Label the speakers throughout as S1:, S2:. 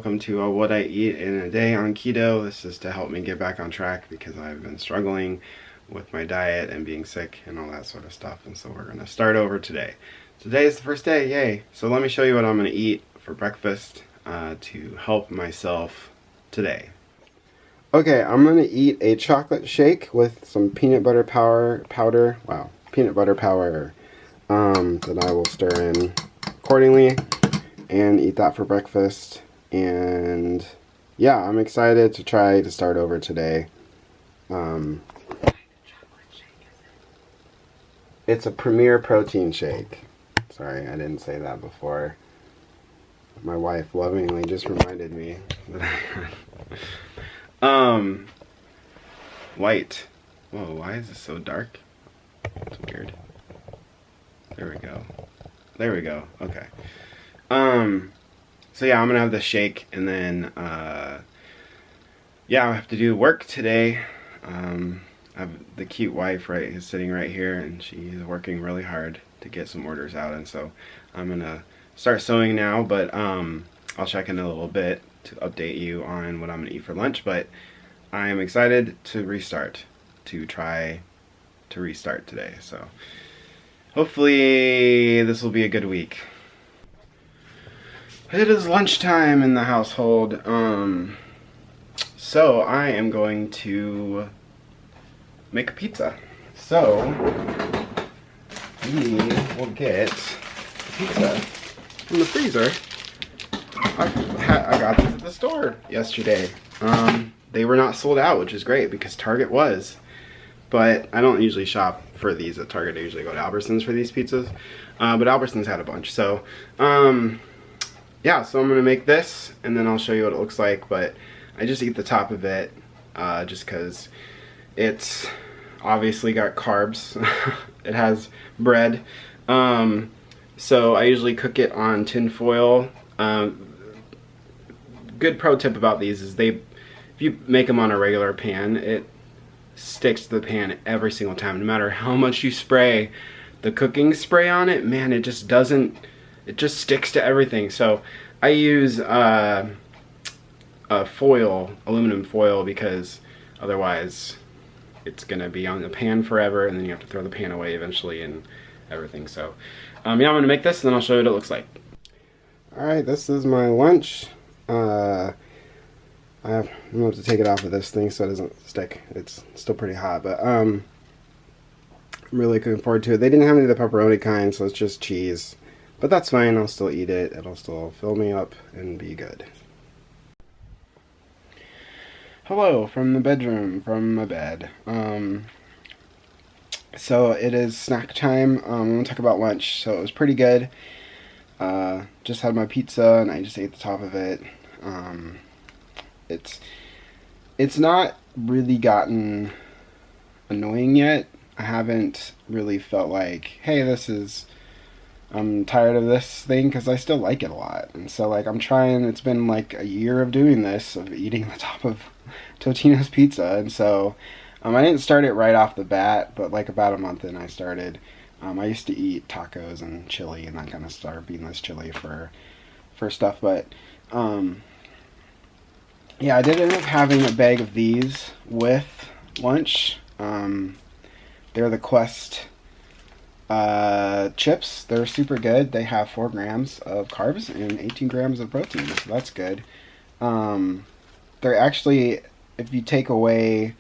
S1: welcome to What I Eat in a Day on Keto. This is to help me get back on track because I've been struggling with my diet and being sick and all that sort of stuff. And so we're going to start over today. Today is the first day, yay! So let me show you what I'm going to eat for breakfast to help myself today. Okay, I'm going to eat a chocolate shake with some peanut butter powder. Wow, peanut butter powder that I will stir in accordingly and eat that for breakfast. And yeah, I'm excited to try to start over today. It's a Premier protein shake. Sorry, I didn't say that before. My wife lovingly just reminded me that white. Whoa, why is this so dark? It's weird. There we go. There we go. Okay. So yeah, I'm gonna have the shake, and then yeah, I have to do work today. I have the cute wife is sitting right here, and she's working really hard to get some orders out, and so I'm gonna start sewing now, but I'll check in a little bit to update you on what I'm gonna eat for lunch. But I am excited to try to restart today, so hopefully this will be a good week. It is lunchtime in the household, so I am going to make a pizza. So we will get pizza from the freezer. I got this at the store yesterday. They were not sold out, which is great because Target was. But I don't usually shop for these at Target. I usually go to Albertsons for these pizzas. But Albertsons had a bunch. So, yeah, so I'm going to make this, and then I'll show you what it looks like. But I just eat the top of it just because it's obviously got carbs. It has bread. So I usually cook it on tin foil. Good pro tip about these is if you make them on a regular pan, it sticks to the pan every single time. No matter how much you spray the cooking spray on it, man, it just doesn't, it just sticks to everything. So I use a aluminum foil, because otherwise it's gonna be on the pan forever, and then you have to throw the pan away eventually and everything. So yeah, I'm gonna make this, and then I'll show you what it looks like. Alright, this is my lunch. I'm gonna have to take it off of this thing so it doesn't stick. It's still pretty hot, but I'm really looking forward to it. They didn't have any of the pepperoni kind, so it's just cheese. But that's fine, I'll still eat it. It'll still fill me up and be good. Hello from the bedroom, from my bed. So it is snack time. I'm gonna talk about lunch. So it was pretty good. Just had my pizza and I just ate the top of it. It's not really gotten annoying yet. I haven't really felt like, hey, I'm tired of this thing, because I still like it a lot. And so like I'm trying, it's been like a year of doing this, of eating the top of Totino's pizza. And so I didn't start it right off the bat, but like about a month in I started. I used to eat tacos and chili and that kind of stuff, beanless chili for stuff, but yeah, I did end up having a bag of these with lunch. They're the Quest chips. They're super good. They have 4 grams of carbs and 18 grams of protein, so that's good. They're actually, if you take away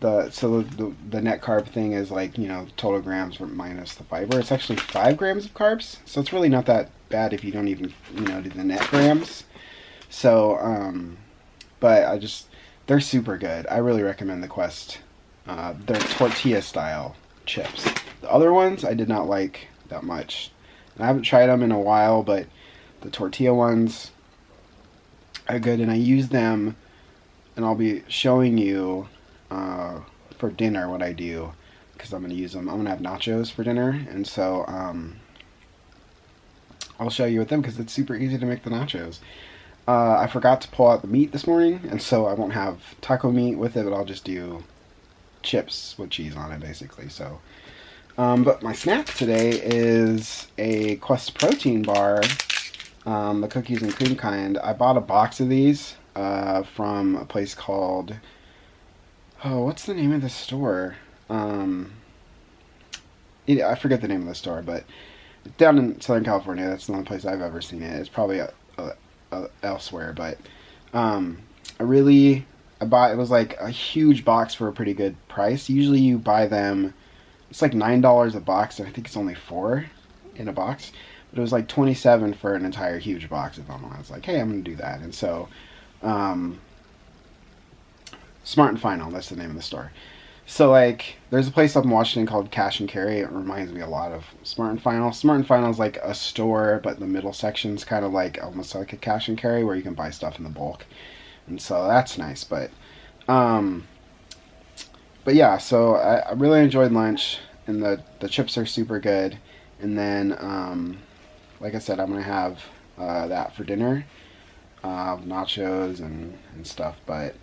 S1: the net carb thing is like, total grams minus the fiber, it's actually 5 grams of carbs, so it's really not that bad if you don't even, do the net grams. So, but they're super good. I really recommend the Quest. They're tortilla style chips. The other ones I did not like that much. And I haven't tried them in a while, but the tortilla ones are good, and I use them, and I'll be showing you for dinner what I do, because I'm going to use them. I'm going to have nachos for dinner, and so I'll show you with them, because it's super easy to make the nachos. I forgot to pull out the meat this morning, and so I won't have taco meat with it, but I'll just do chips with cheese on it, basically. So but my snack today is a Quest protein bar the cookies and cream kind. I bought a box of these from a place called, oh, what's the name of the store? I forget the name of the store, but it's down in Southern California. That's the only place I've ever seen it. It's probably elsewhere, but I bought, it was like a huge box for a pretty good price. Usually you buy them, it's like $9 a box, and I think it's only 4 in a box. But it was like 27 for an entire huge box of them. I was like, hey, I'm gonna do that. And so, Smart and Final, that's the name of the store. So like, there's a place up in Washington called Cash and Carry. It reminds me a lot of Smart and Final. Smart and Final is like a store, but the middle section's kind of like almost like a Cash and Carry where you can buy stuff in the bulk. And so that's nice, but yeah, so I really enjoyed lunch, and the chips are super good. And then, like I said, I'm gonna have that for dinner, nachos and stuff. But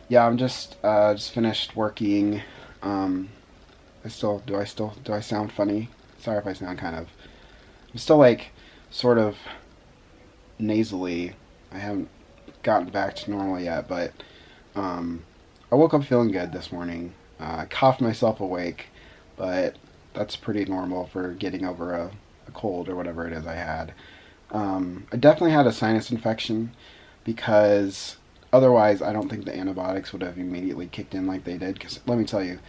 S1: yeah, I'm just finished working. Do I sound funny? Sorry if I sound kind of. I'm still like sort of nasally. I haven't gotten back to normal yet, but I woke up feeling good this morning. I coughed myself awake, but that's pretty normal for getting over a cold or whatever it is I had. I definitely had a sinus infection because otherwise I don't think the antibiotics would have immediately kicked in like they did. Because let me tell you,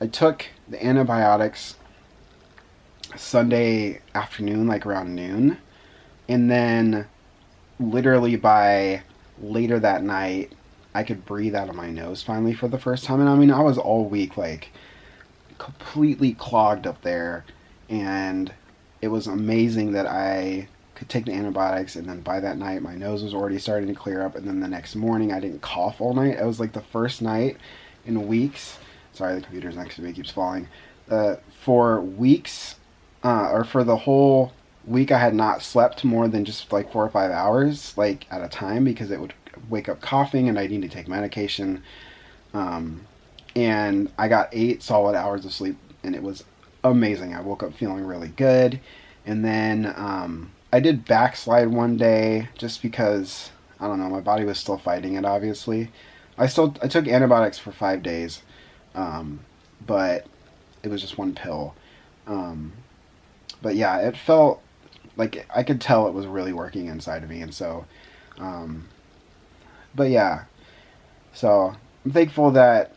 S1: I took the antibiotics Sunday afternoon, like around noon, and then literally by later that night, I could breathe out of my nose finally for the first time. And I mean, I was all week like completely clogged up there, and it was amazing that I could take the antibiotics, and then by that night my nose was already starting to clear up, and then the next morning I didn't cough all night. It was like the first night in weeks. Sorry, the computer's next to me, it keeps falling. For weeks, or for the whole week, I had not slept more than just like 4 or 5 hours, like at a time, because it would wake up coughing, and I need to take medication. And I got 8 solid hours of sleep, and it was amazing. I woke up feeling really good, and then I did backslide one day just because I don't know, my body was still fighting it. Obviously, I took antibiotics for 5 days, but it was just one pill. But yeah, it felt like I could tell it was really working inside of me, and so. But yeah, so I'm thankful that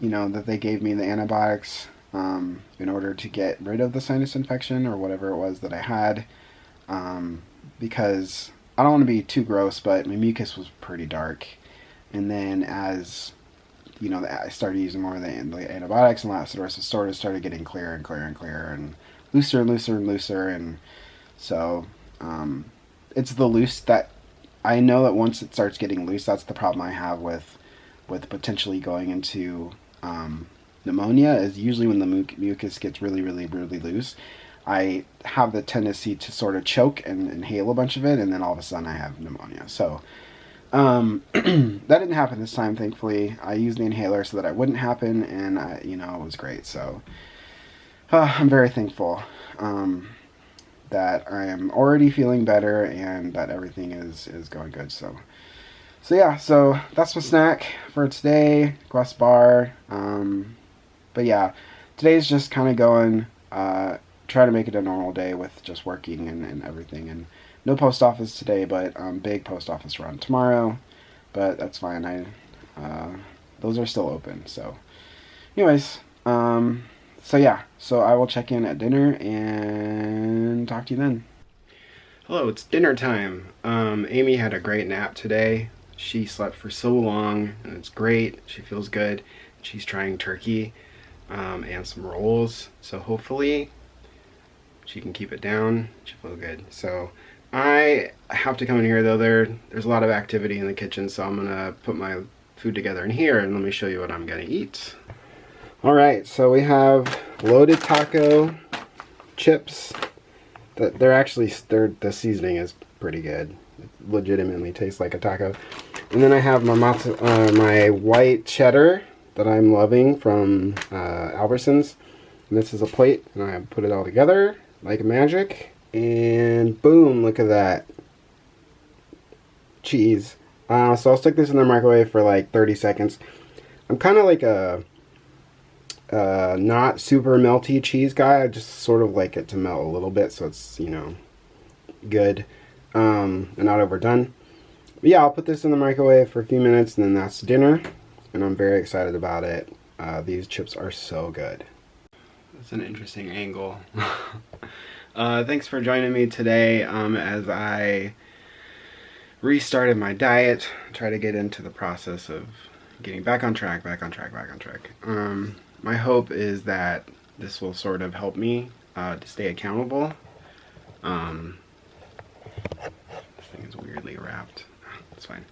S1: that they gave me the antibiotics in order to get rid of the sinus infection or whatever it was that I had, because I don't want to be too gross, but my mucus was pretty dark, and then as I started using more of the antibiotics and that sort of started getting clearer and clearer and clearer and looser and looser and looser, and so it's the loose that I know that once it starts getting loose, that's the problem I have with potentially going into pneumonia, is usually when the mucus gets really, really, really loose. I have the tendency to sort of choke and inhale a bunch of it, and then all of a sudden I have pneumonia. So that didn't happen this time, thankfully. I used the inhaler so that it wouldn't happen, and it was great. So I'm very thankful that I am already feeling better and that everything is going good. So yeah, so that's my snack for today, Quest Bar. But yeah, today's just kind of going, try to make it a normal day with just working and everything. And no post office today, but big post office run tomorrow. But that's fine. Those are still open. So anyways, so yeah, so I will check in at dinner and talk to you then. Hello, it's dinner time. Amy had a great nap today. She slept for so long, and it's great. She feels good. She's trying turkey and some rolls, so hopefully she can keep it down. She feels good. So I have to come in here, though. There's a lot of activity in the kitchen, so I'm gonna put my food together in here, and let me show you what I'm gonna eat. Alright, so we have loaded taco chips. The seasoning is pretty good. It legitimately tastes like a taco. And then I have my white cheddar that I'm loving from Albertsons. And this is a plate, and I put it all together like magic. And boom, look at that. cheese. So I'll stick this in the microwave for like 30 seconds. I'm kind of like a not super melty cheese guy. I just sort of like it to melt a little bit so it's, you know, good and not overdone. But yeah, I'll put this in the microwave for a few minutes and then that's dinner. And I'm very excited about it. These chips are so good. That's an interesting angle. Thanks for joining me today as I restarted my diet, try to get into the process of getting back on track. My hope is that this will sort of help me to stay accountable. This thing is weirdly wrapped. It's fine.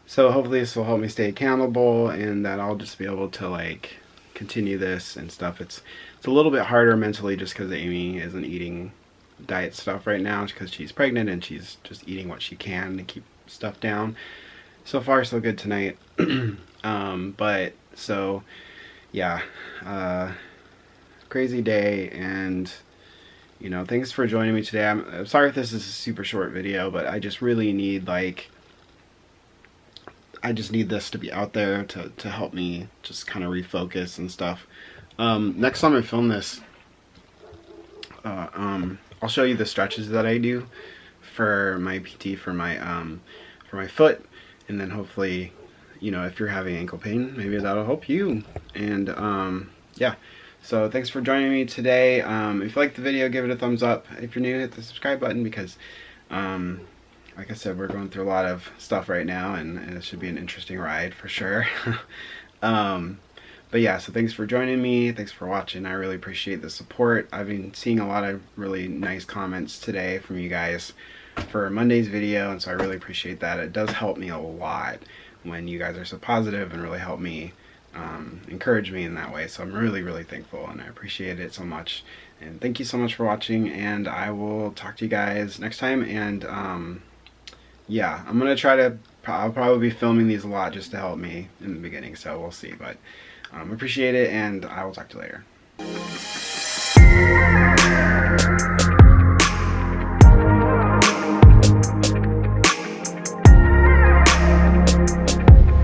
S1: So hopefully this will help me stay accountable and that I'll just be able to like continue this and stuff. It's a little bit harder mentally just because Amy isn't eating diet stuff right now because she's pregnant and she's just eating what she can to keep stuff down. So far so good tonight. But so yeah, crazy day, and you know, thanks for joining me today. I'm sorry if this is a super short video, but I just really need like I just need this to be out there to help me just kind of refocus and stuff. Next time I film this, I'll show you the stretches that I do for my PT for my foot, and then hopefully, you know, if you're having ankle pain, maybe that'll help you. And yeah, so thanks for joining me today. If you liked the video, give it a thumbs up. If you're new, hit the subscribe button because like I said, we're going through a lot of stuff right now, and it should be an interesting ride for sure. But yeah, so thanks for joining me. Thanks for watching. I really appreciate the support. I've been seeing a lot of really nice comments today from you guys for Monday's video, and so I really appreciate that. It does help me a lot when you guys are so positive and really help me encourage me in that way. So I'm really, really thankful, and I appreciate it so much. And thank you so much for watching, and I will talk to you guys next time. And yeah, I'm gonna try to, I'll probably be filming these a lot just to help me in the beginning, so we'll see. But appreciate it, and I will talk to you later.